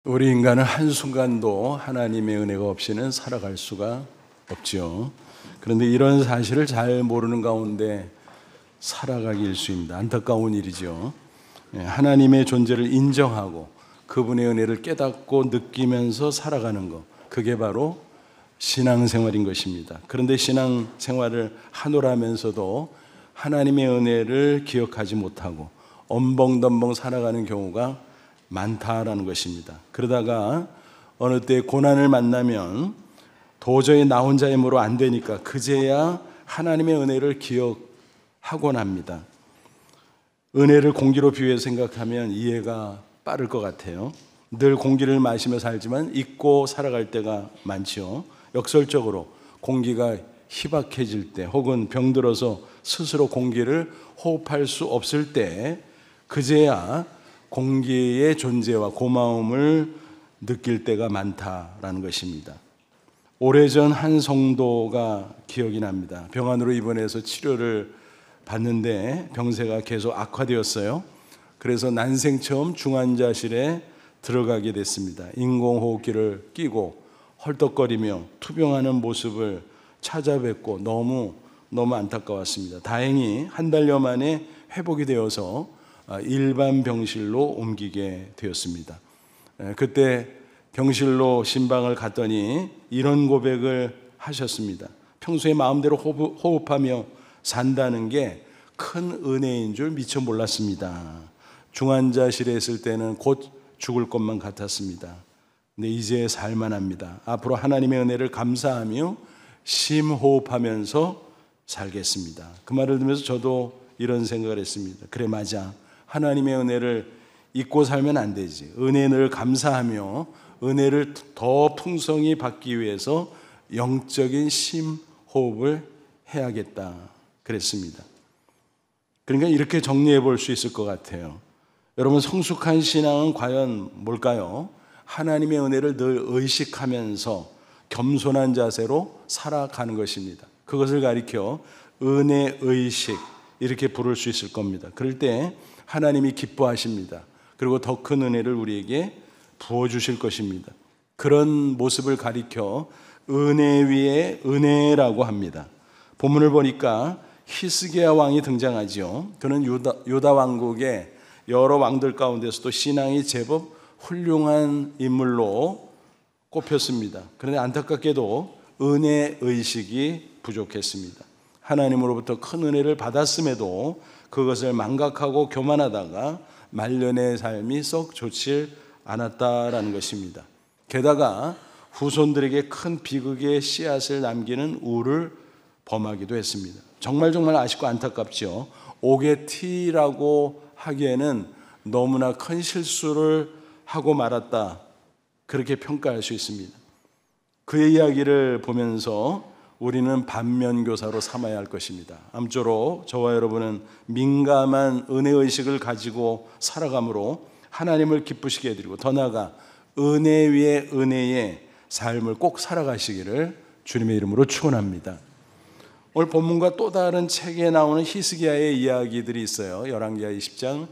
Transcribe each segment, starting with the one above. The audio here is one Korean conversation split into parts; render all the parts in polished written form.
우리 인간은 한순간도 하나님의 은혜가 없이는 살아갈 수가 없죠. 그런데 이런 사실을 잘 모르는 가운데 살아가기 일쑤입니다. 안타까운 일이죠. 하나님의 존재를 인정하고 그분의 은혜를 깨닫고 느끼면서 살아가는 것, 그게 바로 신앙생활인 것입니다. 그런데 신앙생활을 하노라면서도 하나님의 은혜를 기억하지 못하고 엄벙덤벙 살아가는 경우가 많다라는 것입니다. 그러다가 어느 때 고난을 만나면 도저히 나 혼자 힘으로 안 되니까 그제야 하나님의 은혜를 기억하곤 합니다. 은혜를 공기로 비유해서 생각하면 이해가 빠를 것 같아요. 늘 공기를 마시며 살지만 잊고 살아갈 때가 많죠. 역설적으로 공기가 희박해질 때 혹은 병들어서 스스로 공기를 호흡할 수 없을 때 그제야 공기의 존재와 고마움을 느낄 때가 많다라는 것입니다. 오래전 한 성도가 기억이 납니다. 병원으로 입원해서 치료를 받는데 병세가 계속 악화되었어요. 그래서 난생 처음 중환자실에 들어가게 됐습니다. 인공호흡기를 끼고 헐떡거리며 투병하는 모습을 찾아뵙고 너무 안타까웠습니다. 다행히 한 달여 만에 회복이 되어서 일반 병실로 옮기게 되었습니다. 그때 병실로 신방을 갔더니 이런 고백을 하셨습니다. 평소에 마음대로 호흡하며 산다는 게 큰 은혜인 줄 미처 몰랐습니다. 중환자실에 있을 때는 곧 죽을 것만 같았습니다. 근데 이제 살만합니다. 앞으로 하나님의 은혜를 감사하며 심호흡하면서 살겠습니다. 그 말을 들으면서 저도 이런 생각을 했습니다. 그래, 맞아. 하나님의 은혜를 잊고 살면 안 되지. 은혜를 감사하며 은혜를 더 풍성히 받기 위해서 영적인 심호흡을 해야겠다 그랬습니다. 그러니까 이렇게 정리해 볼 수 있을 것 같아요. 여러분, 성숙한 신앙은 과연 뭘까요? 하나님의 은혜를 늘 의식하면서 겸손한 자세로 살아가는 것입니다. 그것을 가리켜 은혜의식 이렇게 부를 수 있을 겁니다. 그럴 때 하나님이 기뻐하십니다. 그리고 더 큰 은혜를 우리에게 부어주실 것입니다. 그런 모습을 가리켜 은혜 위에 은혜라고 합니다. 본문을 보니까 히스기야 왕이 등장하죠. 그는 유다 왕국의 여러 왕들 가운데서도 신앙이 제법 훌륭한 인물로 꼽혔습니다. 그런데 안타깝게도 은혜의식이 부족했습니다. 하나님으로부터 큰 은혜를 받았음에도 그것을 망각하고 교만하다가 말년의 삶이 썩 좋지 않았다라는 것입니다. 게다가 후손들에게 큰 비극의 씨앗을 남기는 우를 범하기도 했습니다. 정말 아쉽고 안타깝죠. 오게티라고 하기에는 너무나 큰 실수를 하고 말았다, 그렇게 평가할 수 있습니다. 그의 이야기를 보면서 우리는 반면교사로 삼아야 할 것입니다. 아무쪼록 저와 여러분은 민감한 은혜의식을 가지고 살아감으로 하나님을 기쁘시게 해드리고 더 나아가 은혜 위에 은혜의 삶을 꼭 살아가시기를 주님의 이름으로 축원합니다. 오늘 본문과 또 다른 책에 나오는 히스기야의 이야기들이 있어요. 열왕기하 20장,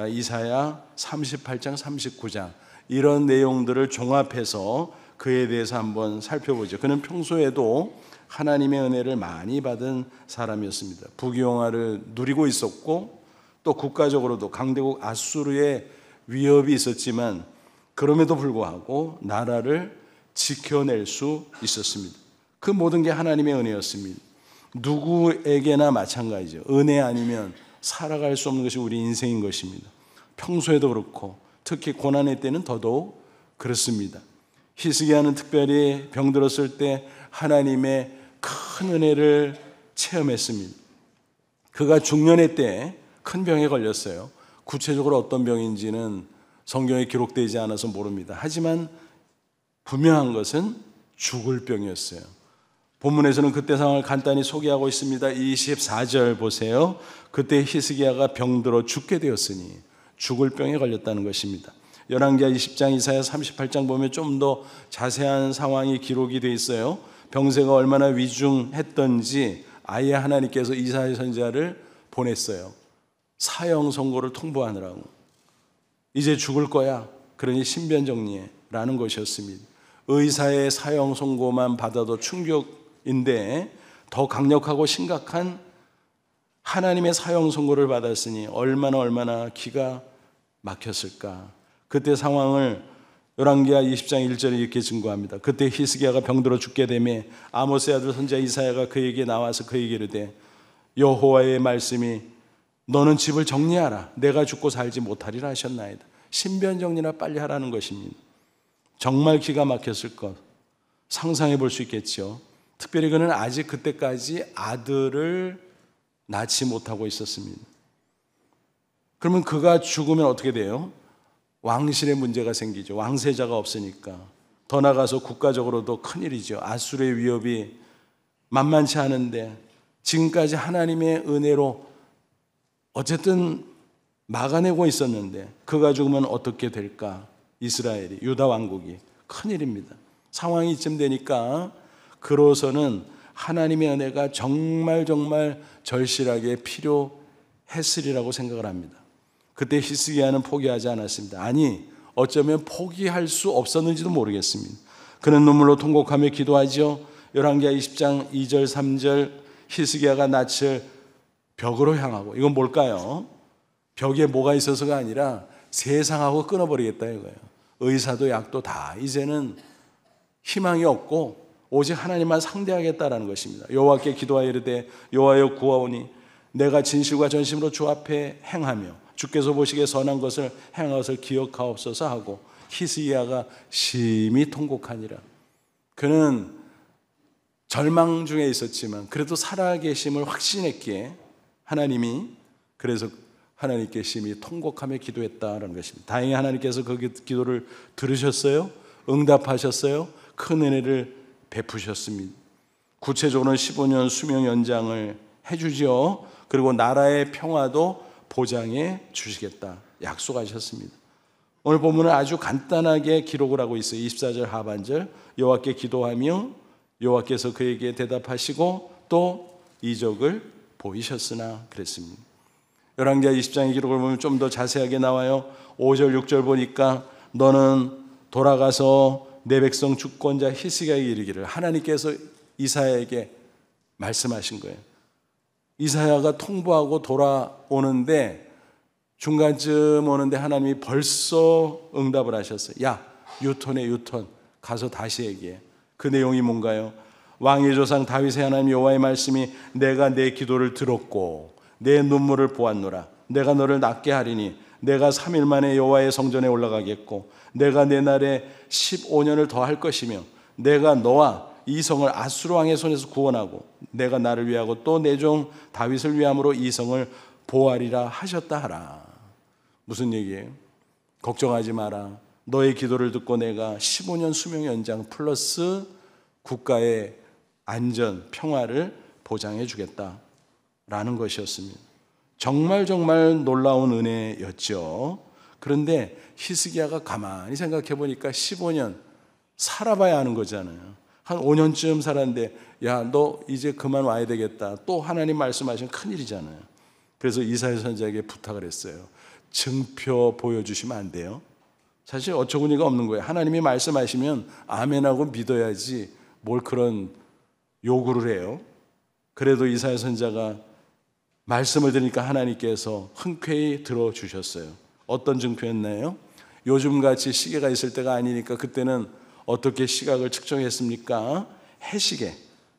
이사야 38장, 39장 이런 내용들을 종합해서 그에 대해서 한번 살펴보죠. 그는 평소에도 하나님의 은혜를 많이 받은 사람이었습니다. 부귀영화를 누리고 있었고 또 국가적으로도 강대국 아수르의 위협이 있었지만 그럼에도 불구하고 나라를 지켜낼 수 있었습니다. 그 모든 게 하나님의 은혜였습니다. 누구에게나 마찬가지죠. 은혜 아니면 살아갈 수 없는 것이 우리 인생인 것입니다. 평소에도 그렇고 특히 고난의 때는 더더욱 그렇습니다. 히스기야는 특별히 병들었을 때 하나님의 큰 은혜를 체험했습니다. 그가 중년의 때 큰 병에 걸렸어요. 구체적으로 어떤 병인지는 성경에 기록되지 않아서 모릅니다. 하지만 분명한 것은 죽을 병이었어요. 본문에서는 그때 상황을 간단히 소개하고 있습니다. 24절 보세요. 그때 히스기야가 병들어 죽게 되었으니 죽을 병에 걸렸다는 것입니다. 열왕기하 20장, 이사야 38장 보면 좀 더 자세한 상황이 기록이 되어 있어요. 병세가 얼마나 위중했던지 아예 하나님께서 이사야 선지자를 보냈어요. 사형 선고를 통보하느라고. 이제 죽을 거야. 그러니 신변정리라는 것이었습니다. 의사의 사형 선고만 받아도 충격인데 더 강력하고 심각한 하나님의 사형 선고를 받았으니 얼마나 기가 막혔을까. 그때 상황을 열왕기하 20장 1절에 이렇게 증거합니다. 그때 히스기야가 병들어 죽게 되매 아모스의 아들 선지자 이사야가 그에게 나와서 그에게 이르되 여호와의 말씀이 너는 집을 정리하라. 내가 죽고 살지 못하리라 하셨나이다. 신변정리나 빨리 하라는 것입니다. 정말 기가 막혔을 것 상상해 볼 수 있겠죠. 특별히 그는 아직 그때까지 아들을 낳지 못하고 있었습니다. 그러면 그가 죽으면 어떻게 돼요? 왕실에 문제가 생기죠. 왕세자가 없으니까. 더 나아가서 국가적으로도 큰일이죠. 아수르의 위협이 만만치 않은데 지금까지 하나님의 은혜로 어쨌든 막아내고 있었는데 그가 죽으면 어떻게 될까? 이스라엘이, 유다 왕국이 큰일입니다. 상황이 이쯤 되니까 그로서는 하나님의 은혜가 정말 절실하게 필요했으리라고 생각을 합니다. 그때 히스기야는 포기하지 않았습니다. 아니, 어쩌면 포기할 수 없었는지도 모르겠습니다. 그는 눈물로 통곡하며 기도하죠. 열왕기하 20장 2절 3절 히스기야가 낯을 벽으로 향하고, 이건 뭘까요? 벽에 뭐가 있어서가 아니라 세상하고 끊어버리겠다 이거예요. 의사도 약도 다 이제는 희망이 없고 오직 하나님만 상대하겠다라는 것입니다. 여호와께 기도하여 이르되 여호와여 구하오니 내가 진실과 전심으로 주 앞에 행하며 주께서 보시기에 선한 것을 행한 것을 기억하옵소서 하고 히스기야가 심히 통곡하니라. 그는 절망 중에 있었지만 그래도 살아계심을 확신했기에 하나님이, 그래서 하나님께 심히 통곡하며 기도했다는 것입니다. 다행히 하나님께서 그 기도를 들으셨어요. 응답하셨어요. 큰 은혜를 베푸셨습니다. 구체적으로는 15년 수명 연장을 해주죠. 그리고 나라의 평화도 보장해 주시겠다 약속하셨습니다. 오늘 본문은 아주 간단하게 기록을 하고 있어요. 24절 하반절 여호와께 기도하며 여호와께서 그에게 대답하시고 또 이적을 보이셨으나 그랬습니다. 열왕기하 20장의 기록을 보면 좀 더 자세하게 나와요. 5절 6절 보니까 너는 돌아가서 내 백성 주권자 히스기야에게 이르기를, 하나님께서 이사야에게 말씀하신 거예요. 이사야가 통보하고 돌아오는데 중간쯤 오는데 하나님이 벌써 응답을 하셨어요. 야, 유턴해, 유턴. 가서 다시 얘기해. 그 내용이 뭔가요? 왕의 조상 다윗의 하나님 여호와의 말씀이 내가 내 기도를 들었고 내 눈물을 보았노라. 내가 너를 낫게 하리니 내가 3일 만에 여호와의 성전에 올라가겠고 내가 내 날에 15년을 더 할 것이며 내가 너와 이 성을 아수르 왕의 손에서 구원하고 내가 나를 위하고 또 내 종 다윗을 위함으로 이 성을 보호하리라 하셨다 하라. 무슨 얘기예요? 걱정하지 마라. 너의 기도를 듣고 내가 15년 수명 연장 플러스 국가의 안전, 평화를 보장해 주겠다라는 것이었습니다. 정말 놀라운 은혜였죠. 그런데 히스기야가 가만히 생각해 보니까 15년 살아봐야 하는 거잖아요. 한 5년쯤 살았는데 야, 너 이제 그만 와야 되겠다. 또 하나님 말씀하시면 큰일이잖아요. 그래서 이사야 선지자에게 부탁을 했어요. 증표 보여주시면 안 돼요? 사실 어처구니가 없는 거예요. 하나님이 말씀하시면 아멘하고 믿어야지 뭘 그런 요구를 해요. 그래도 이사야 선지자가 말씀을 드리니까 하나님께서 흔쾌히 들어주셨어요. 어떤 증표였나요? 요즘같이 시계가 있을 때가 아니니까 그때는 어떻게 시각을 측정했습니까? 해시계.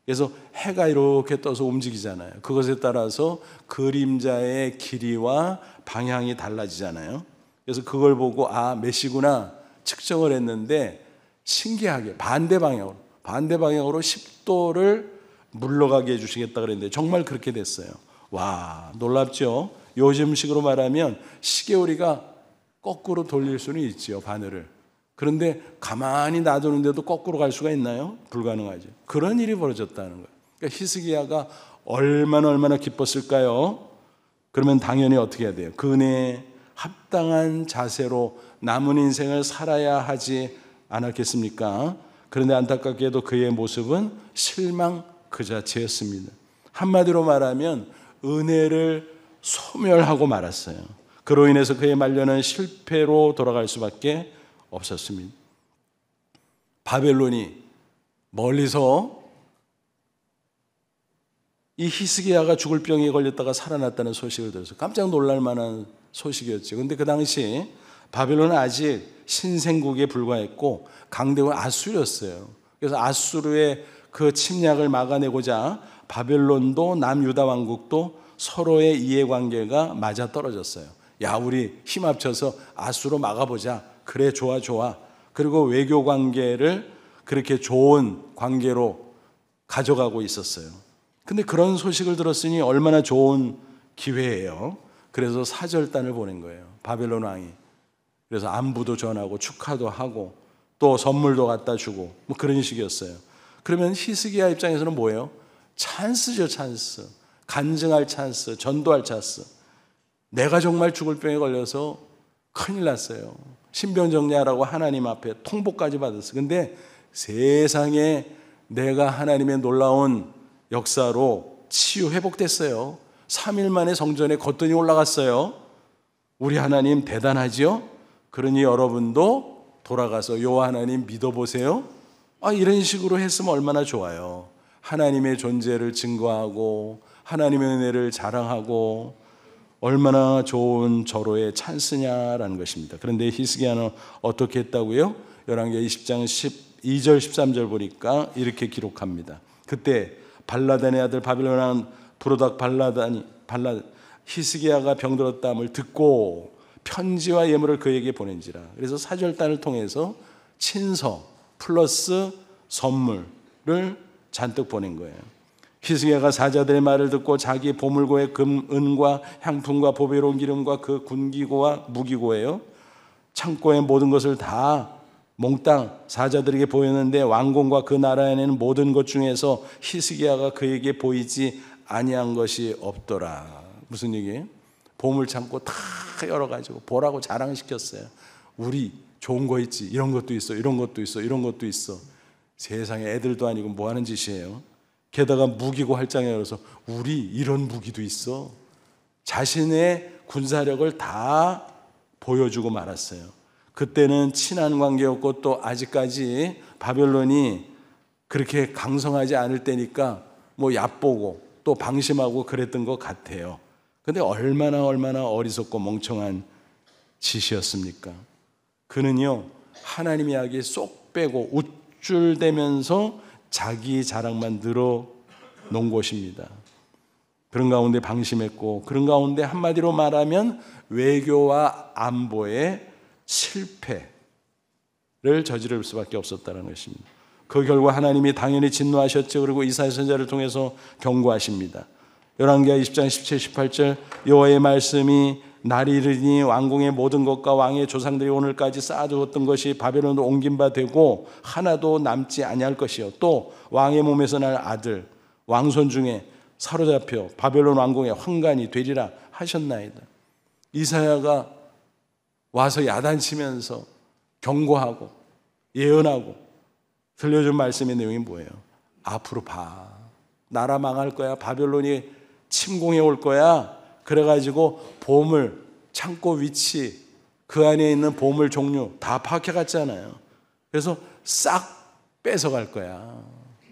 그래서 해가 이렇게 떠서 움직이잖아요. 그것에 따라서 그림자의 길이와 방향이 달라지잖아요. 그래서 그걸 보고 몇 시구나 측정을 했는데 신기하게 반대 방향으로 10도를 물러가게 해주시겠다 그랬는데 정말 그렇게 됐어요. 와, 놀랍죠? 요즘식으로 말하면 시계오리가 거꾸로 돌릴 수는 있죠, 바늘을. 그런데 가만히 놔두는데도 거꾸로 갈 수가 있나요? 불가능하죠. 그런 일이 벌어졌다는 거예요. 그러니까 히스기야가 얼마나 기뻤을까요? 그러면 당연히 어떻게 해야 돼요? 그 은혜에 합당한 자세로 남은 인생을 살아야 하지 않았겠습니까? 그런데 안타깝게도 그의 모습은 실망 그 자체였습니다. 한마디로 말하면 은혜를 소멸하고 말았어요. 그로 인해서 그의 말년은 실패로 돌아갈 수밖에 없었습니다. 바벨론이 멀리서 이 히스기야가 죽을 병에 걸렸다가 살아났다는 소식을 들어서 깜짝 놀랄 만한 소식이었죠. 그런데 그 당시 바벨론은 아직 신생국에 불과했고 강대국은 아수르였어요. 그래서 아수르의 그 침략을 막아내고자 바벨론도 남유다 왕국도 서로의 이해관계가 맞아떨어졌어요. 야, 우리 힘 합쳐서 아수르 막아보자. 그래, 좋아, 좋아. 그리고 외교 관계를 그렇게 좋은 관계로 가져가고 있었어요. 근데 그런 소식을 들었으니 얼마나 좋은 기회예요. 그래서 사절단을 보낸 거예요. 바벨론 왕이. 그래서 안부도 전하고 축하도 하고 또 선물도 갖다 주고 뭐 그런 식이었어요. 그러면 히스기야 입장에서는 뭐예요? 찬스죠, 찬스. 간증할 찬스, 전도할 찬스. 내가 정말 죽을 병에 걸려서 큰일 났어요. 신병정리하라고 하나님 앞에 통보까지 받았어요. 근데 세상에 내가 하나님의 놀라운 역사로 치유 회복됐어요. 3일 만에 성전에 거뜬히 올라갔어요. 우리 하나님 대단하지요? 그러니 여러분도 돌아가서 요 하나님 믿어보세요. 이런 식으로 했으면 얼마나 좋아요. 하나님의 존재를 증거하고 하나님의 은혜를 자랑하고 얼마나 좋은 절호의 찬스냐라는 것입니다. 그런데 히스기야는 어떻게 했다고요? 열왕기 20장 12절 13절 보니까 이렇게 기록합니다. 그때 발라단의 아들 바빌론 왕 브로닥 발라단이 히스기야가 병들었다함을 듣고 편지와 예물을 그에게 보낸지라. 그래서 사절단을 통해서 친서 플러스 선물을 잔뜩 보낸 거예요. 히스기야가 사자들의 말을 듣고 자기 보물고의 금, 은과 향품과 보배로운 기름과 그 군기고와 무기고예요. 창고의 모든 것을 다 몽땅 사자들에게 보였는데 왕궁과 그 나라에는 모든 것 중에서 히스기야가 그에게 보이지 아니한 것이 없더라. 무슨 얘기예요? 보물 창고 다 열어가지고 보라고 자랑시켰어요. 우리 좋은 거 있지. 이런 것도 있어. 이런 것도 있어. 이런 것도 있어. 세상에 애들도 아니고 뭐 하는 짓이에요? 게다가 무기고 할장에 열어서 우리 이런 무기도 있어. 자신의 군사력을 다 보여주고 말았어요. 그때는 친한 관계였고 또 아직까지 바벨론이 그렇게 강성하지 않을 때니까 뭐 얕보고 또 방심하고 그랬던 것 같아요. 근데 얼마나 어리석고 멍청한 짓이었습니까? 그는요, 하나님 이야기 쏙 빼고 우쭐대면서 자기 자랑만 늘어놓은 곳입니다. 그런 가운데 방심했고, 그런 가운데 한마디로 말하면 외교와 안보의 실패를 저지를 수밖에 없었다는 것입니다. 그 결과 하나님이 당연히 진노하셨죠. 그리고 이사야 선지자를 통해서 경고하십니다. 열왕기하 20장 17, 18절 여호와의 말씀이 날이 이르니 왕궁의 모든 것과 왕의 조상들이 오늘까지 쌓아두었던 것이 바벨론으로 옮긴 바 되고 하나도 남지 아니할 것이요. 또 왕의 몸에서 날 아들 왕손 중에 사로잡혀 바벨론 왕궁의 환관이 되리라 하셨나이다. 이사야가 와서 야단치면서 경고하고 예언하고 들려준 말씀의 내용이 뭐예요? 앞으로 봐. 나라 망할 거야. 바벨론이 침공해 올 거야. 그래가지고 보물, 창고 위치, 그 안에 있는 보물 종류 다 파악해 갔잖아요. 그래서 싹 뺏어갈 거야.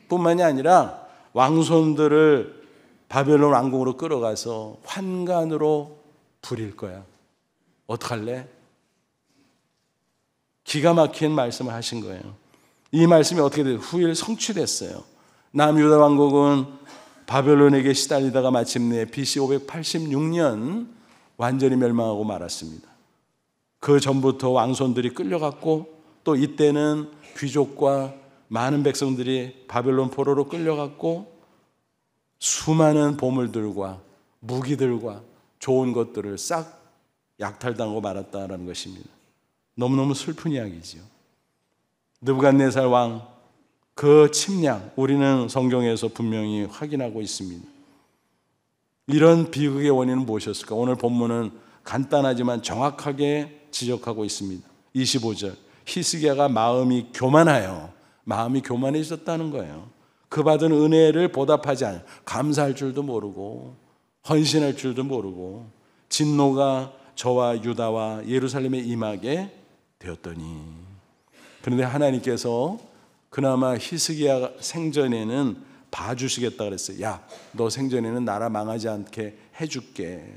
뿐만이 아니라 왕손들을 바벨론 왕궁으로 끌어가서 환관으로 부릴 거야. 어떡할래? 기가 막힌 말씀을 하신 거예요. 이 말씀이 어떻게 됐어요? 후일 성취됐어요. 남유다 왕국은 바벨론에게 시달리다가 마침내 BC 586년 완전히 멸망하고 말았습니다. 그 전부터 왕손들이 끌려갔고 또 이때는 귀족과 많은 백성들이 바벨론 포로로 끌려갔고 수많은 보물들과 무기들과 좋은 것들을 싹 약탈당하고 말았다라는 것입니다. 너무너무 슬픈 이야기죠. 느부갓네살 왕 그 침략 우리는 성경에서 분명히 확인하고 있습니다. 이런 비극의 원인은 무엇이었을까? 오늘 본문은 간단하지만 정확하게 지적하고 있습니다. 25절 히스기야가 마음이 교만해졌다는 거예요. 그 받은 은혜를 보답하지 않아요. 감사할 줄도 모르고 헌신할 줄도 모르고 진노가 저와 유다와 예루살렘에 임하게 되었더니 그런데 하나님께서 그나마 히스기야 생전에는 봐주시겠다 그랬어요. 야, 너 생전에는 나라 망하지 않게 해줄게.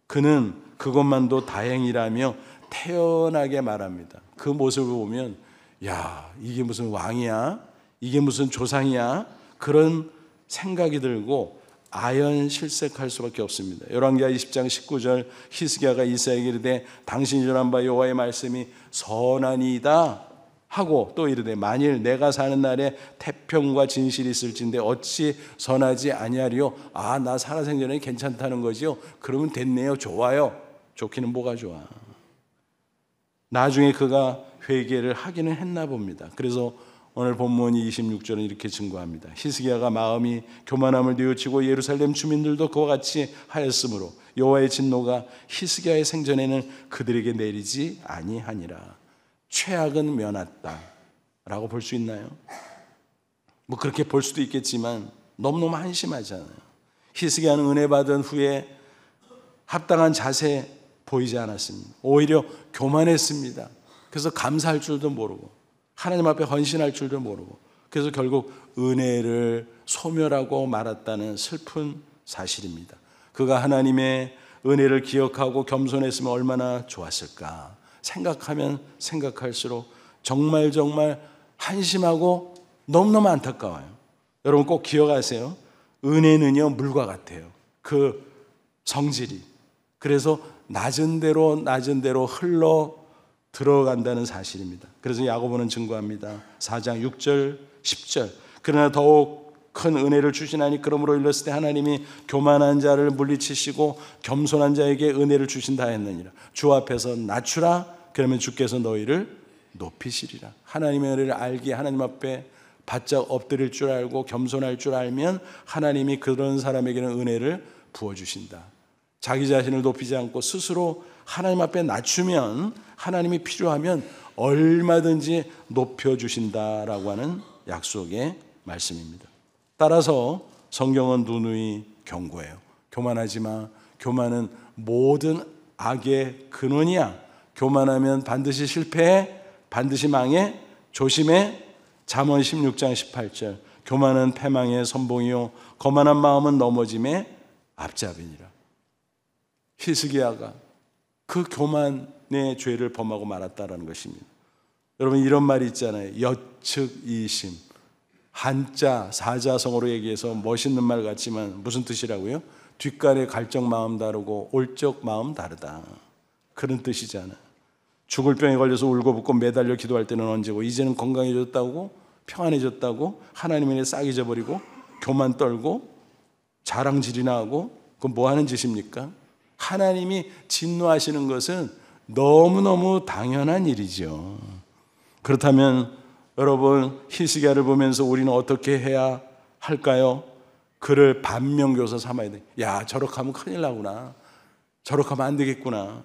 그는 그것만도 다행이라며 태연하게 말합니다. 그 모습을 보면 야, 이게 무슨 왕이야? 이게 무슨 조상이야? 그런 생각이 들고 아연실색할 수밖에 없습니다. 열왕기하 20장 19절 히스기야가 이사야에게 이르되 당신이 전한 바 여호와의 말씀이 선하니이다 하고 또 이르되 만일 내가 사는 날에 태평과 진실이 있을진데 어찌 선하지 아니하리요? 아, 나 살아생전에 괜찮다는 거지요? 그러면 됐네요. 좋아요. 좋기는 뭐가 좋아. 나중에 그가 회개를 하기는 했나 봅니다. 그래서 오늘 본문이 26절은 이렇게 증거합니다. 히스기야가 마음이 교만함을 뉘우치고 예루살렘 주민들도 그와 같이 하였으므로 여호와의 진노가 히스기야의 생전에는 그들에게 내리지 아니하니라. 최악은 면했다 라고 볼 수 있나요? 뭐 그렇게 볼 수도 있겠지만 너무너무 한심하잖아요. 히스기야는 은혜 받은 후에 합당한 자세 보이지 않았습니다. 오히려 교만했습니다. 그래서 감사할 줄도 모르고 하나님 앞에 헌신할 줄도 모르고 그래서 결국 은혜를 소멸하고 말았다는 슬픈 사실입니다. 그가 하나님의 은혜를 기억하고 겸손했으면 얼마나 좋았을까 생각하면 생각할수록 정말 한심하고 너무너무 안타까워요. 여러분 꼭 기억하세요. 은혜는요 물과 같아요. 그 성질이. 그래서 낮은 대로 흘러 들어간다는 사실입니다. 그래서 야고보는 증거합니다. 4장 6절 10절 그러나 더욱 큰 은혜를 주시나니 그러므로 일렀을 때 하나님이 교만한 자를 물리치시고 겸손한 자에게 은혜를 주신다 했느니라. 주 앞에서 낮추라 그러면 주께서 너희를 높이시리라. 하나님의 은혜를 알기에 하나님 앞에 바짝 엎드릴 줄 알고 겸손할 줄 알면 하나님이 그런 사람에게는 은혜를 부어주신다. 자기 자신을 높이지 않고 스스로 하나님 앞에 낮추면 하나님이 필요하면 얼마든지 높여주신다라고 하는 약속의 말씀입니다. 따라서 성경은 누누이 경고해요. 교만하지 마. 교만은 모든 악의 근원이야. 교만하면 반드시 실패해. 반드시 망해. 조심해. 잠언 16장 18절 교만은 패망의 선봉이요 거만한 마음은 넘어짐의 앞잡이니라. 히스기야가 그 교만의 죄를 범하고 말았다라는 것입니다. 여러분 이런 말이 있잖아요. 여측이심. 한자 사자성어로 얘기해서 멋있는 말 같지만 무슨 뜻이라고요? 뒷간의 갈적 마음 다르고 올적 마음 다르다. 그런 뜻이잖아요. 죽을 병에 걸려서 울고붓고 매달려 기도할 때는 언제고 이제는 건강해졌다고 평안해졌다고 하나님의 싹 잊어버리고 교만 떨고 자랑질이나 하고 그건 뭐 하는 짓입니까? 하나님이 진노하시는 것은 너무너무 당연한 일이죠. 그렇다면 여러분 히스기야를 보면서 우리는 어떻게 해야 할까요? 그를 반면교사 삼아야 돼. 야, 저렇게 하면 큰일 나구나. 저렇게 하면 안 되겠구나.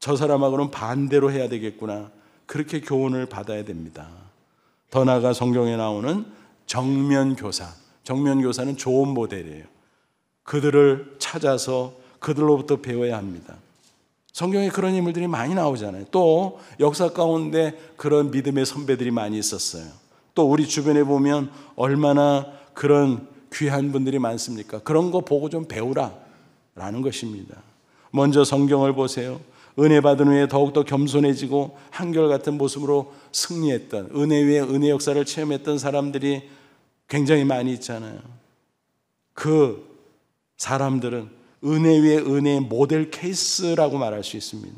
저 사람하고는 반대로 해야 되겠구나. 그렇게 교훈을 받아야 됩니다. 더 나아가 성경에 나오는 정면교사. 정면교사는 좋은 모델이에요. 그들을 찾아서 그들로부터 배워야 합니다. 성경에 그런 인물들이 많이 나오잖아요. 또 역사 가운데 그런 믿음의 선배들이 많이 있었어요. 또 우리 주변에 보면 얼마나 그런 귀한 분들이 많습니까? 그런 거 보고 좀 배우라 라는 것입니다. 먼저 성경을 보세요. 은혜 받은 후에 더욱더 겸손해지고 한결같은 모습으로 승리했던 은혜 위에 은혜 역사를 체험했던 사람들이 굉장히 많이 있잖아요. 그 사람들은 은혜 위에 은혜의 모델 케이스라고 말할 수 있습니다.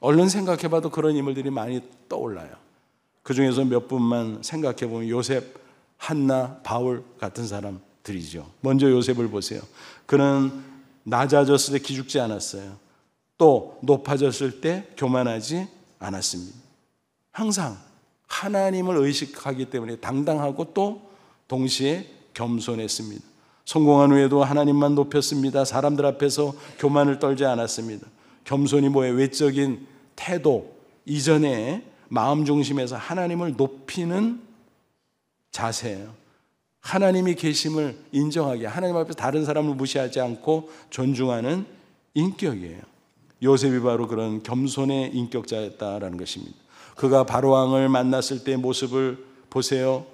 얼른 생각해봐도 그런 인물들이 많이 떠올라요. 그 중에서 몇 분만 생각해보면 요셉, 한나, 바울 같은 사람들이죠. 먼저 요셉을 보세요. 그는 낮아졌을 때 기죽지 않았어요. 또 높아졌을 때 교만하지 않았습니다. 항상 하나님을 의식하기 때문에 당당하고 또 동시에 겸손했습니다. 성공한 후에도 하나님만 높였습니다. 사람들 앞에서 교만을 떨지 않았습니다. 겸손이 뭐예요? 외적인 태도 이전에 마음 중심에서 하나님을 높이는 자세예요. 하나님이 계심을 인정하게 하나님 앞에서 다른 사람을 무시하지 않고 존중하는 인격이에요. 요셉이 바로 그런 겸손의 인격자였다라는 것입니다. 그가 바로왕을 만났을 때의 모습을 보세요.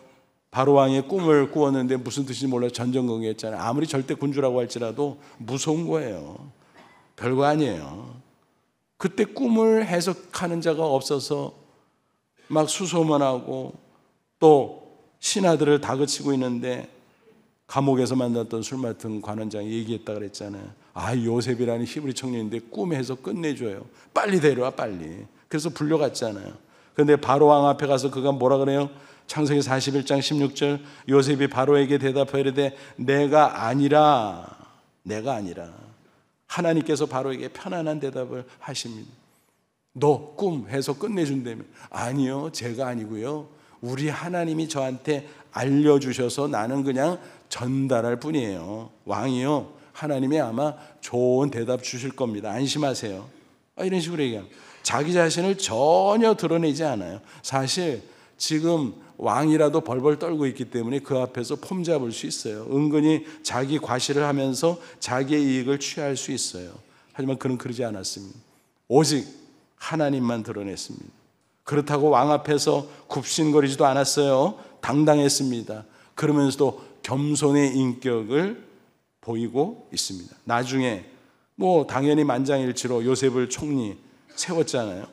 바로왕의 꿈을 꾸었는데 무슨 뜻인지 몰라요. 전전긍긍했잖아요. 아무리 절대 군주라고 할지라도 무서운 거예요. 별거 아니에요. 그때 꿈을 해석하는 자가 없어서 막 수소문하고 또 신하들을 다그치고 있는데 감옥에서 만났던 술 맡은 관원장이 얘기했다 그랬잖아요. 요셉이라는 히브리 청년인데 꿈 해석 끝내줘요. 빨리 데려와 빨리. 그래서 불려갔잖아요. 그런데 바로왕 앞에 가서 그가 뭐라 그래요? 창세기 41장 16절 요셉이 바로에게 대답하여 이르되 내가 아니라 하나님께서 바로에게 편안한 대답을 하십니다. 너 꿈 해서 끝내준다며. 아니요, 제가 아니고요. 우리 하나님이 저한테 알려주셔서 나는 그냥 전달할 뿐이에요. 왕이요, 하나님이 아마 좋은 대답 주실 겁니다. 안심하세요. 이런 식으로 얘기합니다. 자기 자신을 전혀 드러내지 않아요. 사실 지금 왕이라도 벌벌 떨고 있기 때문에 그 앞에서 폼 잡을 수 있어요. 은근히 자기 과시를 하면서 자기의 이익을 취할 수 있어요. 하지만 그는 그러지 않았습니다. 오직 하나님만 드러냈습니다. 그렇다고 왕 앞에서 굽신거리지도 않았어요. 당당했습니다. 그러면서도 겸손의 인격을 보이고 있습니다. 나중에 당연히 만장일치로 요셉을 총리 세웠잖아요.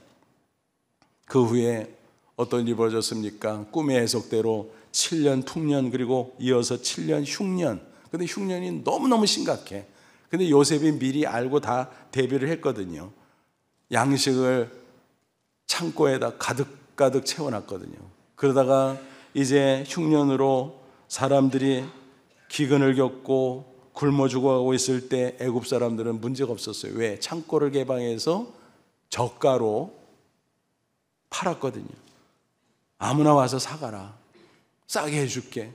그 후에 어떤 일이 벌어졌습니까? 꿈의 해석대로 7년 풍년 그리고 이어서 7년 흉년. 근데 흉년이 너무너무 심각해. 근데 요셉이 미리 알고 다 대비를 했거든요. 양식을 창고에다 가득가득 채워놨거든요. 그러다가 이제 흉년으로 사람들이 기근을 겪고 굶어 죽어가고 있을 때 애굽 사람들은 문제가 없었어요. 왜? 창고를 개방해서 저가로 팔았거든요. 아무나 와서 사가라. 싸게 해줄게.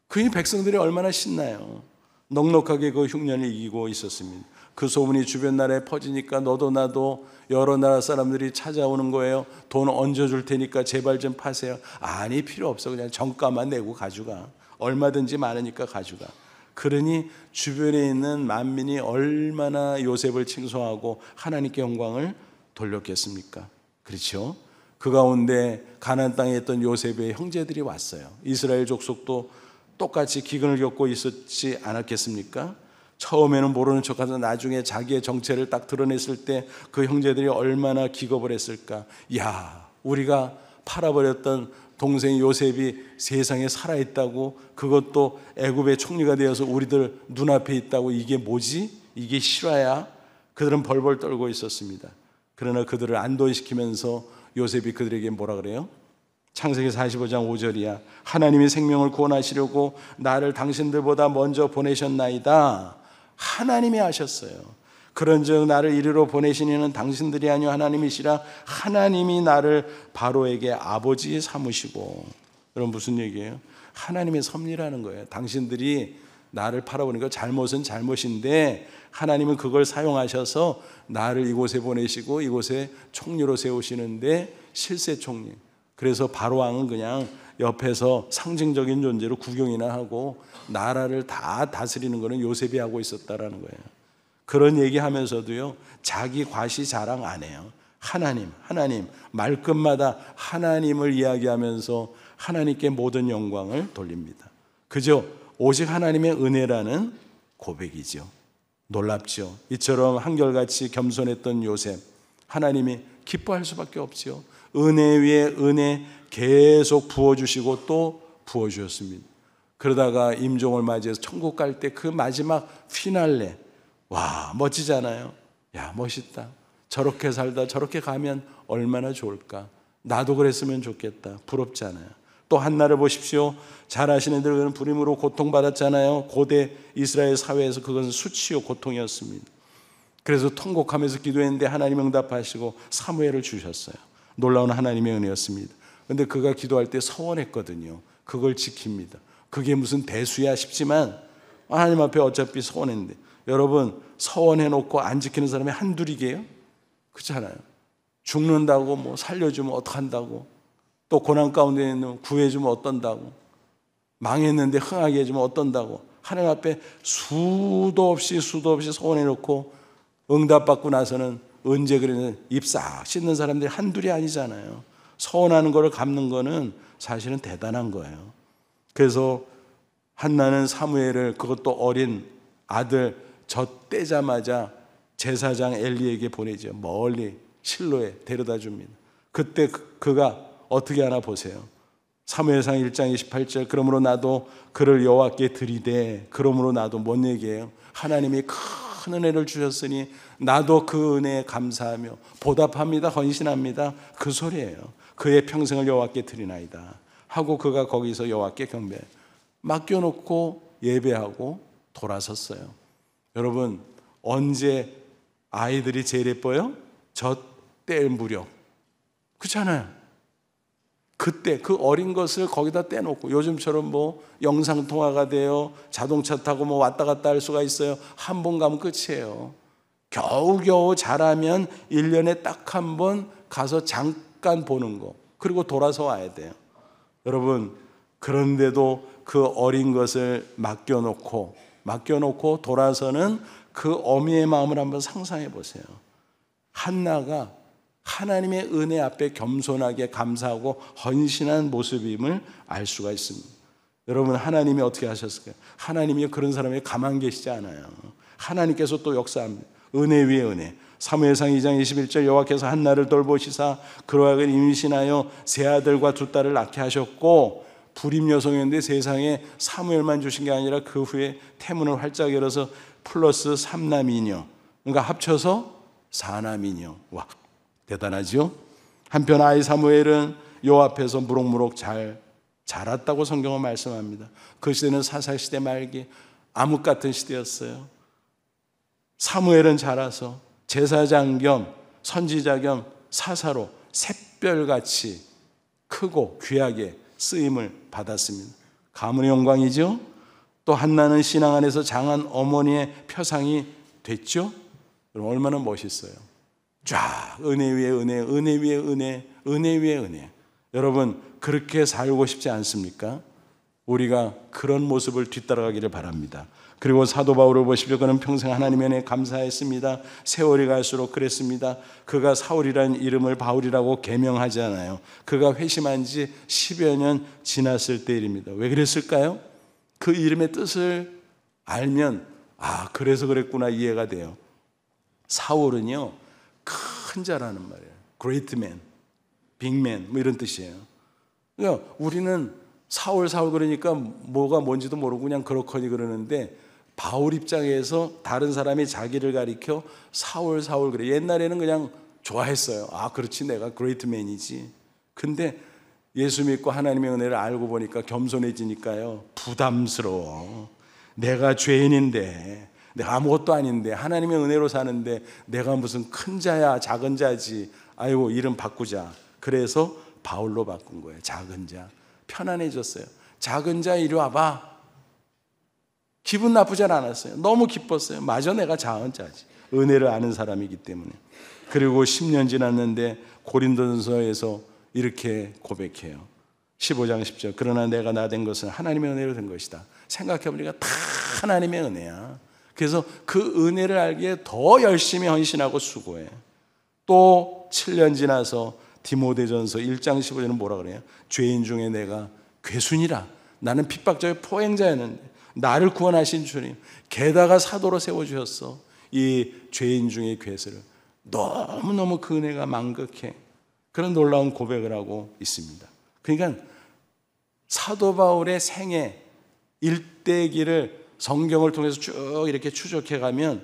그이 백성들이 얼마나 신나요. 넉넉하게 그 흉년을 이기고 있었습니다. 그 소문이 주변 나라에 퍼지니까 너도 나도 여러 나라 사람들이 찾아오는 거예요. 돈 얹어줄 테니까 제발 좀 파세요. 아니, 필요 없어. 그냥 정가만 내고 가져가. 얼마든지 많으니까 가져가. 그러니 주변에 있는 만민이 얼마나 요셉을 칭송하고 하나님께 영광을 돌렸겠습니까? 그렇죠? 그 가운데 가나안 땅에 있던 요셉의 형제들이 왔어요. 이스라엘 족속도 똑같이 기근을 겪고 있었지 않았겠습니까? 처음에는 모르는 척하다 나중에 자기의 정체를 딱 드러냈을 때 그 형제들이 얼마나 기겁을 했을까. 야, 우리가 팔아버렸던 동생 요셉이 세상에 살아있다고, 그것도 애굽의 총리가 되어서 우리들 눈앞에 있다고. 이게 뭐지? 이게 실화야? 그들은 벌벌 떨고 있었습니다. 그러나 그들을 안도시키면서 요셉이 그들에게 뭐라 그래요? 창세기 45장 5절이야. 하나님이 생명을 구원하시려고 나를 당신들보다 먼저 보내셨나이다. 하나님이 하셨어요. 그런즉 나를 이리로 보내신 이는 당신들이 아니요 하나님이시라. 하나님이 나를 바로에게 아버지 삼으시고. 여러분, 무슨 얘기예요? 하나님의 섭리라는 거예요. 당신들이 나를 팔아보니까 잘못은 잘못인데 하나님은 그걸 사용하셔서 나를 이곳에 보내시고 이곳에 총리로 세우시는데, 실세 총리. 그래서 바로왕은 그냥 옆에서 상징적인 존재로 구경이나 하고 나라를 다 다스리는 것은 요셉이 하고 있었다라는 거예요. 그런 얘기하면서도요, 자기 과시 자랑 안 해요. 하나님 말끝마다 하나님을 이야기하면서 하나님께 모든 영광을 돌립니다. 그저 오직 하나님의 은혜라는 고백이죠. 놀랍죠. 이처럼 한결같이 겸손했던 요셉, 하나님이 기뻐할 수밖에 없죠. 은혜 위에 은혜 계속 부어주시고 또 부어주셨습니다. 그러다가 임종을 맞이해서 천국 갈 때 그 마지막 피날레, 와, 멋지잖아요. 야, 멋있다. 저렇게 살다 저렇게 가면 얼마나 좋을까. 나도 그랬으면 좋겠다. 부럽잖아요. 또 한나를 보십시오. 잘 아시는 대로 그는 불임으로 고통받았잖아요. 고대 이스라엘 사회에서 그것은 수치요 고통이었습니다. 그래서 통곡하면서 기도했는데 하나님 응답하시고 사무엘을 주셨어요. 놀라운 하나님의 은혜였습니다. 그런데 그가 기도할 때 서원했거든요. 그걸 지킵니다. 그게 무슨 대수야 싶지만 하나님 앞에 어차피 서원했는데, 여러분, 서원해놓고 안 지키는 사람이 한둘이게요? 그렇잖아요. 죽는다고 살려주면 어떡한다고, 또 고난 가운데 있는 구해주면 어떤다고, 망했는데 흥하게 해주면 어떤다고, 하나님 앞에 수도 없이 서원해놓고 응답받고 나서는 언제 그러는 입 싹 씻는 사람들이 한둘이 아니잖아요. 서운하는 거를 갚는 거는 사실은 대단한 거예요. 그래서 한나는 사무엘을, 그것도 어린 아들 젖대자마자 제사장 엘리에게 보내죠. 멀리 실로에 데려다 줍니다. 그때 그가 어떻게 하나 보세요. 사무엘상 1장 28절, 그러므로 나도 그를 여호와께 드리되, 그러므로 나도 뭔 얘기예요? 하나님이 큰 은혜를 주셨으니 나도 그 은혜에 감사하며 보답합니다, 헌신합니다, 그 소리예요. 그의 평생을 여호와께 드리나이다 하고 그가 거기서 여호와께 경배 맡겨놓고 예배하고 돌아섰어요. 여러분, 언제 아이들이 제일 예뻐요? 젖뗄 무렵. 그렇잖아요. 그때 그 어린 것을 거기다 떼놓고, 요즘처럼 뭐 영상통화가 돼요, 자동차 타고 뭐 왔다 갔다 할 수가 있어요. 한 번 가면 끝이에요. 겨우겨우 잘하면 1년에 딱 한 번 가서 잠깐 보는 거, 그리고 돌아서 와야 돼요. 여러분, 그런데도 그 어린 것을 맡겨놓고 돌아서는 그 어미의 마음을 한번 상상해 보세요. 한나가 하나님의 은혜 앞에 겸손하게 감사하고 헌신한 모습임을 알 수가 있습니다. 여러분, 하나님이 어떻게 하셨을까요? 하나님이 그런 사람에 가만 계시지 않아요. 하나님께서 또 역사합니다. 은혜 위에 은혜. 사무엘상 2장 21절, 여호와께서 한나를 돌보시사 그러하게 임신하여 세 아들과 두 딸을 낳게 하셨고, 불임 여성이었는데 세상에 사무엘만 주신 게 아니라 그 후에 태문을 활짝 열어서 플러스 3남 2녀, 그러니까 합쳐서 4남 2녀. 와, 대단하죠? 한편 아이 사무엘은 여호와 앞에서 무럭무럭 잘 자랐다고 성경은 말씀합니다. 그 시대는 사사시대 말기, 암흑 같은 시대였어요. 사무엘은 자라서 제사장 겸 선지자 겸 사사로 샛별같이 크고 귀하게 쓰임을 받았습니다. 가문의 영광이죠. 또 한나는 신앙 안에서 장한 어머니의 표상이 됐죠. 그럼 얼마나 멋있어요. 쫙 은혜 위에 은혜, 은혜 위에 은혜, 은혜 위에 은혜. 여러분, 그렇게 살고 싶지 않습니까? 우리가 그런 모습을 뒤따라가기를 바랍니다. 그리고 사도 바울을 보십시오. 그는 평생 하나님의 은혜에 감사했습니다. 세월이 갈수록 그랬습니다. 그가 사울이라는 이름을 바울이라고 개명하지 않아요. 그가 회심한 지 10여 년 지났을 때 일입니다. 왜 그랬을까요? 그 이름의 뜻을 알면, 아, 그래서 그랬구나, 이해가 돼요. 사울은요, 큰 자라는 말이에요. Great man, big man, 뭐 이런 뜻이에요. 그러니까 우리는 사울 그러니까 뭐가 뭔지도 모르고 그냥 그렇거니 그러는데, 바울 입장에서 다른 사람이 자기를 가리켜 사울 그래. 옛날에는 그냥 좋아했어요. 아, 그렇지, 내가 Great man이지. 근데 예수 믿고 하나님의 은혜를 알고 보니까 겸손해지니까요, 부담스러워. 내가 죄인인데, 내가 아무것도 아닌데, 하나님의 은혜로 사는데 내가 무슨 큰 자야, 작은 자지. 아이고, 이름 바꾸자. 그래서 바울로 바꾼 거예요. 작은 자. 편안해졌어요. 작은 자, 이리 와봐. 기분 나쁘지 않았어요. 너무 기뻤어요. 맞아, 내가 작은 자지. 은혜를 아는 사람이기 때문에. 그리고 10년 지났는데 고린도전서에서 이렇게 고백해요. 15장 10절. 그러나 내가 나 된 것은 하나님의 은혜로 된 것이다. 생각해보니까 다 하나님의 은혜야. 그래서 그 은혜를 알기에 더 열심히 헌신하고 수고해. 또 7년 지나서 디모데전서 1장 15절은 뭐라 그래요? 죄인 중에 내가 괴순이라. 나는 핍박자의 포행자였는데 나를 구원하신 주님, 게다가 사도로 세워주셨어. 이 죄인 중의 괴수를. 너무너무 그 은혜가 만극해. 그런 놀라운 고백을 하고 있습니다. 그러니까 사도 바울의 생애 일대기를 성경을 통해서 쭉 이렇게 추적해 가면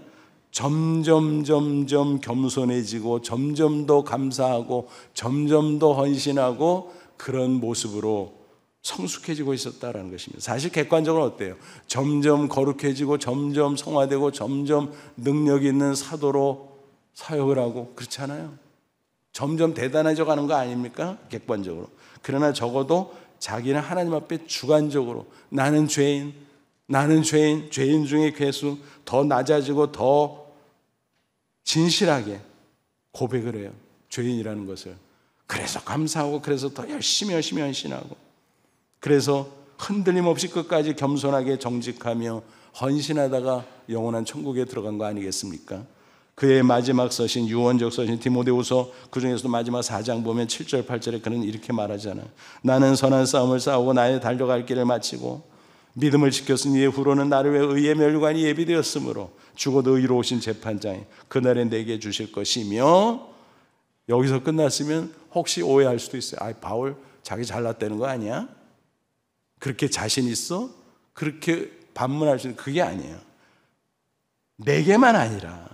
점점 겸손해지고, 점점 더 감사하고, 점점 더 헌신하고, 그런 모습으로 성숙해지고 있었다라는 것입니다. 사실 객관적으로 어때요? 점점 거룩해지고, 점점 성화되고, 점점 능력 있는 사도로 사역을 하고, 그렇잖아요. 점점 대단해져 가는 거 아닙니까? 객관적으로. 그러나 적어도 자기는 하나님 앞에 주관적으로 나는 죄인 중에 괴수, 더 낮아지고 더 진실하게 고백을 해요. 죄인이라는 것을. 그래서 감사하고, 그래서 더 열심히 헌신하고, 그래서 흔들림 없이 끝까지 겸손하게 정직하며 헌신하다가 영원한 천국에 들어간 거 아니겠습니까? 그의 마지막 서신, 유언적 서신 디모데후서, 그 중에서도 마지막 4장 보면 7절 8절에 그는 이렇게 말하잖아요. 나는 선한 싸움을 싸우고 나의 달려갈 길을 마치고 믿음을 지켰으니 후로는 나를 위해 의의 멸관이 예비되었으므로 죽어도 의로우신 재판장이 그날에 내게 주실 것이며. 여기서 끝났으면 혹시 오해할 수도 있어요. 아, 바울 자기 잘났다는 거 아니야? 그렇게 자신 있어? 그렇게 반문할 수 있는, 그게 아니에요. 내게만 아니라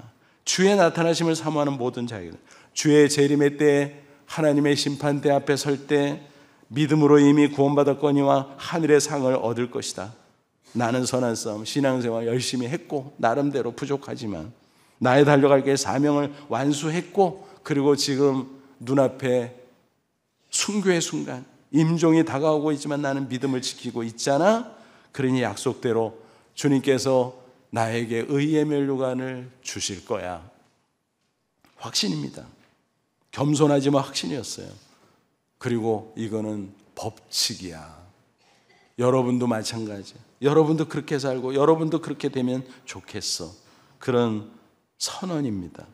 주의 나타나심을 사모하는 모든 자에게, 주의 재림의 때, 하나님의 심판대 앞에 설 때 믿음으로 이미 구원받았거니와 하늘의 상을 얻을 것이다. 나는 선한 싸움, 신앙생활 열심히 했고 나름대로 부족하지만 나의 달려갈 길의 사명을 완수했고, 그리고 지금 눈앞에 순교의 순간, 임종이 다가오고 있지만 나는 믿음을 지키고 있잖아. 그러니 약속대로 주님께서 나에게 의의 면류관을 주실 거야. 확신입니다. 겸손하지만 확신이었어요. 그리고 이거는 법칙이야. 여러분도 마찬가지야. 여러분도 그렇게 살고 여러분도 그렇게 되면 좋겠어. 그런 선언입니다.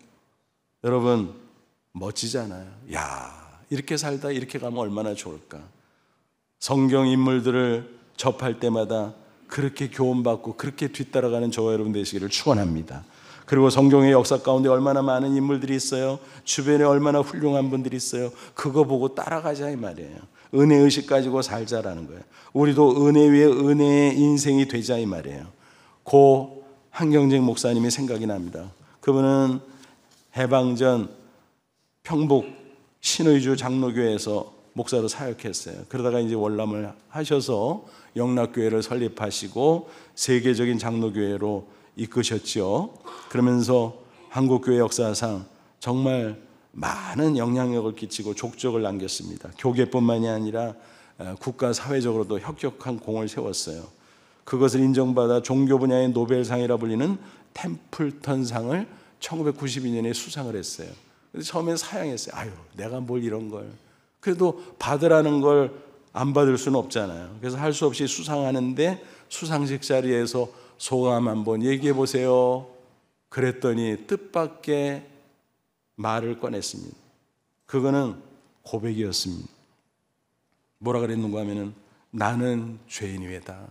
여러분 멋지잖아요. 야, 이렇게 살다 이렇게 가면 얼마나 좋을까. 성경 인물들을 접할 때마다 그렇게 교훈받고 그렇게 뒤따라가는 저와 여러분 되시기를 축원합니다. 그리고 성경의 역사 가운데 얼마나 많은 인물들이 있어요. 주변에 얼마나 훌륭한 분들이 있어요. 그거 보고 따라가자 이 말이에요. 은혜의식 가지고 살자라는 거예요. 우리도 은혜 위에 은혜의 인생이 되자 이 말이에요. 고 한경직 목사님이 생각이 납니다. 그분은 해방전 평북 신의주 장로교회에서 목사로 사역했어요. 그러다가 이제 월남을 하셔서 영락교회를 설립하시고 세계적인 장로교회로 이끄셨죠. 그러면서 한국교회 역사상 정말 많은 영향력을 끼치고 족적을 남겼습니다. 교계뿐만이 아니라 국가 사회적으로도 혁혁한 공을 세웠어요. 그것을 인정받아 종교 분야의 노벨상이라 불리는 템플턴상을 1992년에 수상을 했어요. 그래서 처음엔 사양했어요. 아유, 내가 뭘 이런 걸. 그래도 받으라는 걸 안 받을 수는 없잖아요. 그래서 할 수 없이 수상하는데 수상식 자리에서 소감 한번 얘기해 보세요. 그랬더니 뜻밖의 말을 꺼냈습니다. 그거는 고백이었습니다. 뭐라 그랬는가 하면은 나는 죄인이외다.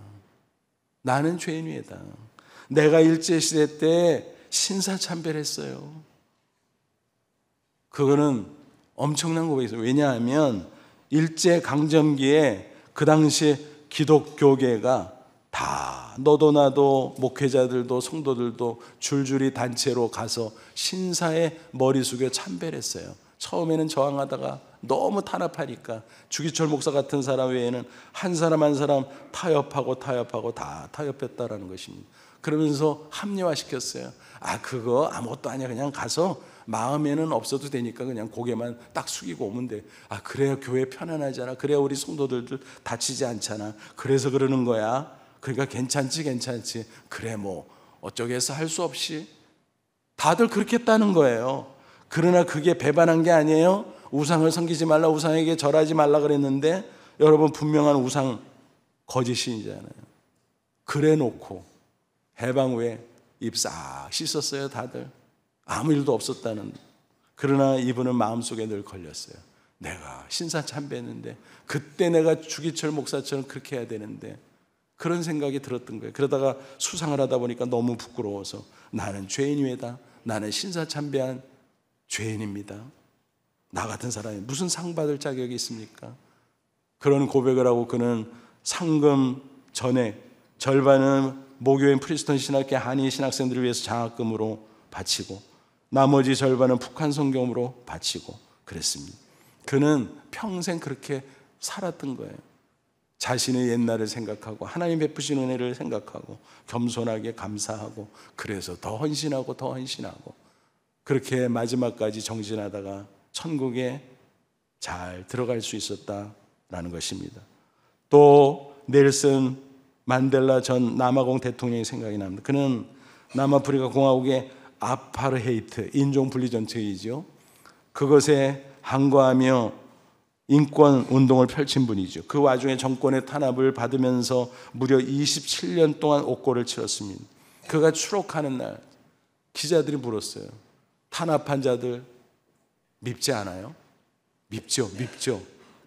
나는 죄인이외다. 내가 일제시대 때 신사참배했어요. 그거는 엄청난 고백이었어요. 왜냐하면 일제강점기에 그 당시에 기독교계가 다 너도 나도 목회자들도 성도들도 줄줄이 단체로 가서 신사의 머리 숙여 참배를 했어요. 처음에는 저항하다가 너무 탄압하니까 주기철 목사 같은 사람 외에는 한 사람 한 사람 타협하고 다 타협했다라는 것입니다. 그러면서 합리화시켰어요. 아, 그거 아무것도 아니야. 그냥 가서 마음에는 없어도 되니까 그냥 고개만 딱 숙이고 오면 돼. 아, 그래야 교회 편안하잖아. 그래야 우리 성도들도 다치지 않잖아. 그래서 그러는 거야. 그러니까 괜찮지. 그래, 뭐 어쩌겠어. 할 수 없이 다들 그렇게 했다는 거예요. 그러나 그게 배반한 게 아니에요. 우상을 섬기지 말라, 우상에게 절하지 말라 그랬는데 여러분 분명한 우상 거짓신이잖아요. 그래 놓고 해방 후에 입 싹 씻었어요. 다들 아무 일도 없었다는. 그러나 이분은 마음속에 늘 걸렸어요. 내가 신사 참배했는데 그때 내가 주기철 목사처럼 그렇게 해야 되는데, 그런 생각이 들었던 거예요. 그러다가 수상을 하다 보니까 너무 부끄러워서 나는 죄인이외다. 나는 신사 참배한 죄인입니다. 나 같은 사람이 무슨 상 받을 자격이 있습니까? 그런 고백을 하고 그는 상금 전액 절반은 모교인 프리스턴 신학회 한인 신학생들을 위해서 장학금으로 바치고 나머지 절반은 북한 성경으로 바치고 그랬습니다. 그는 평생 그렇게 살았던 거예요. 자신의 옛날을 생각하고 하나님 베푸신 은혜를 생각하고 겸손하게 감사하고, 그래서 더 헌신하고 그렇게 마지막까지 정진하다가 천국에 잘 들어갈 수 있었다라는 것입니다. 또 넬슨 만델라 전 남아공 대통령이 생각이 납니다. 그는 남아프리카 공화국의 아파르헤이트, 인종분리 정책이죠. 그것에 항거하며 인권 운동을 펼친 분이죠. 그 와중에 정권의 탄압을 받으면서 무려 27년 동안 옥고를 치렀습니다. 그가 추록하는 날 기자들이 물었어요. 탄압한 자들 밉지 않아요? 밉죠.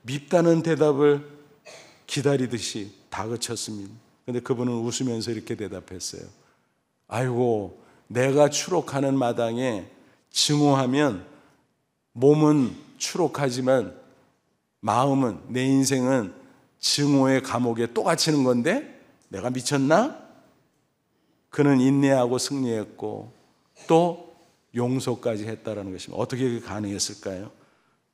밉다는 대답을 기다리듯이 다그쳤습니다. 근데 그분은 웃으면서 이렇게 대답했어요. 아이고, 내가 추록하는 마당에 증오하면 몸은 추록하지만 마음은, 내 인생은 증오의 감옥에 또 갇히는 건데 내가 미쳤나? 그는 인내하고 승리했고 또 용서까지 했다라는 것입니다. 어떻게 그게 가능했을까요?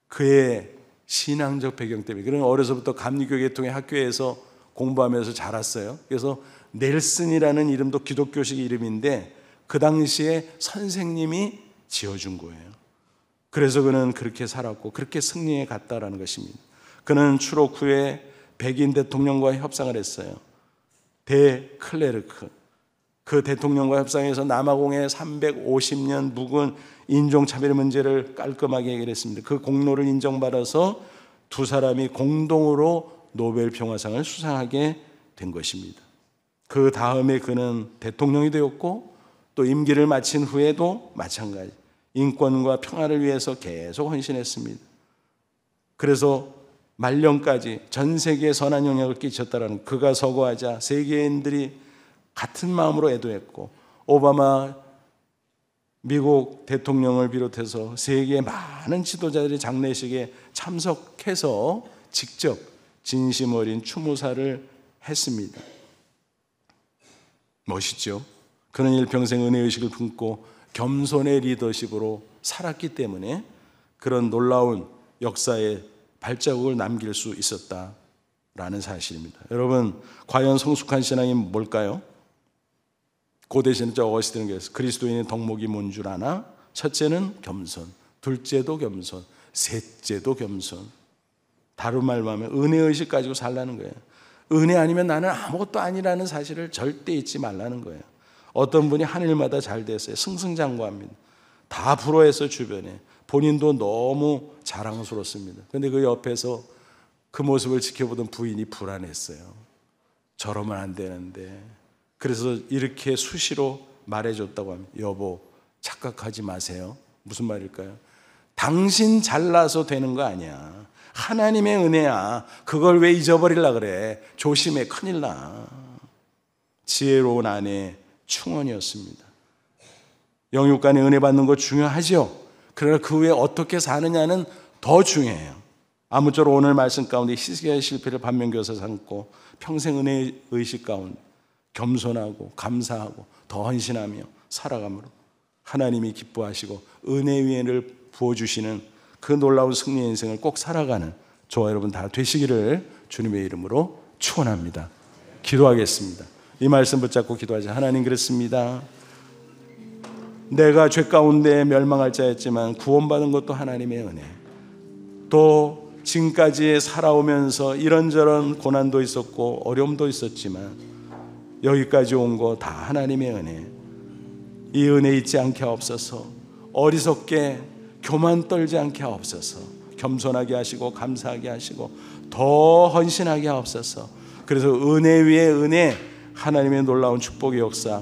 그의 신앙적 배경 때문에. 그는 어려서부터 감리교 계통의 학교에서 공부하면서 자랐어요. 그래서 넬슨이라는 이름도 기독교식 이름인데 그 당시에 선생님이 지어준 거예요. 그래서 그는 그렇게 살았고 그렇게 승리해 갔다라는 것입니다. 그는 추록 후에 백인 대통령과 협상을 했어요. 데클레르크. 그 대통령과 협상에서 남아공의 350년 묵은 인종차별 문제를 깔끔하게 해결했습니다. 그 공로를 인정받아서 두 사람이 공동으로 노벨 평화상을 수상하게 된 것입니다. 그 다음에 그는 대통령이 되었고 또 임기를 마친 후에도 마찬가지 인권과 평화를 위해서 계속 헌신했습니다. 그래서 말년까지 전 세계에 선한 영향을 끼쳤다라는, 그가 서거하자 세계인들이 같은 마음으로 애도했고 오바마 미국 대통령을 비롯해서 세계의 많은 지도자들이 장례식에 참석해서 직접 진심 어린 추모사를 했습니다. 멋있죠? 그는 일평생 은혜의식을 품고 겸손의 리더십으로 살았기 때문에 그런 놀라운 역사의 발자국을 남길 수 있었다라는 사실입니다. 여러분, 과연 성숙한 신앙이 뭘까요? 고대 시대는 저것이 되는 거예요. 그리스도인의 덕목이 뭔 줄 아나? 첫째는 겸손, 둘째도 겸손, 셋째도 겸손. 다른 말로 하면 은혜의식 가지고 살라는 거예요. 은혜 아니면 나는 아무것도 아니라는 사실을 절대 잊지 말라는 거예요. 어떤 분이 하늘마다 잘 됐어요. 승승장구합니다. 다 부러워해서 주변에. 본인도 너무 자랑스럽습니다. 그런데 그 옆에서 그 모습을 지켜보던 부인이 불안했어요. 저러면 안 되는데. 그래서 이렇게 수시로 말해줬다고 합니다. 여보, 착각하지 마세요. 무슨 말일까요? 당신 잘나서 되는 거 아니야. 하나님의 은혜야. 그걸 왜 잊어버리려고 그래. 조심해. 큰일 나. 지혜로운 아내의 충언이었습니다. 영육 간에 은혜 받는 거 중요하죠. 그러나 그 후에 어떻게 사느냐는 더 중요해요. 아무쪼록 오늘 말씀 가운데 히스기야의 실패를 반면교사 삼고 평생 은혜 의식 가운데 겸손하고 감사하고 더 헌신하며 살아감으로 하나님이 기뻐하시고 은혜 위에를 부어주시는 그 놀라운 승리의 인생을 꼭 살아가는 저와 여러분 다 되시기를 주님의 이름으로 축원합니다. 기도하겠습니다. 이 말씀 붙잡고 기도하자. 하나님, 그렇습니다. 내가 죄 가운데 멸망할 자였지만 구원받은 것도 하나님의 은혜, 또 지금까지 살아오면서 이런저런 고난도 있었고 어려움도 있었지만 여기까지 온 거 다 하나님의 은혜. 이 은혜 잊지 않게 하옵소서. 어리석게 교만 떨지 않게 하옵소서. 겸손하게 하시고 감사하게 하시고 더 헌신하게 하옵소서. 그래서 은혜 위에 은혜, 하나님의 놀라운 축복의 역사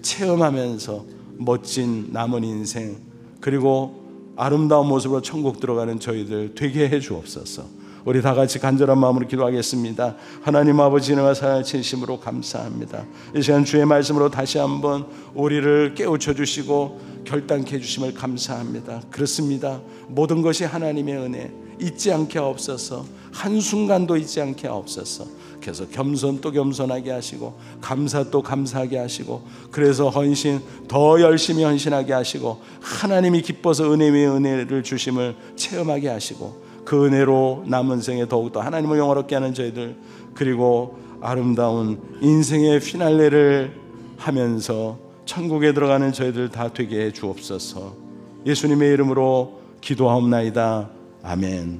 체험하면서 멋진 남은 인생, 그리고 아름다운 모습으로 천국 들어가는 저희들 되게 해 주옵소서. 우리 다 같이 간절한 마음으로 기도하겠습니다. 하나님 아버지, 은혜와 사랑을 진심으로 감사합니다. 이 시간 주의 말씀으로 다시 한번 우리를 깨우쳐 주시고 결단케 해주심을 감사합니다. 그렇습니다. 모든 것이 하나님의 은혜, 잊지 않게 하옵소서. 한순간도 잊지 않게 하옵소서. 그래서 겸손 또 겸손하게 하시고 감사 또 감사하게 하시고, 그래서 헌신 더 열심히 헌신하게 하시고, 하나님이 기뻐서 은혜 위에 은혜를 주심을 체험하게 하시고, 그 은혜로 남은 생에 더욱더 하나님을 영화롭게 하는 저희들, 그리고 아름다운 인생의 피날레를 하면서 천국에 들어가는 저희들 다 되게 해 주옵소서. 예수님의 이름으로 기도하옵나이다. 아멘.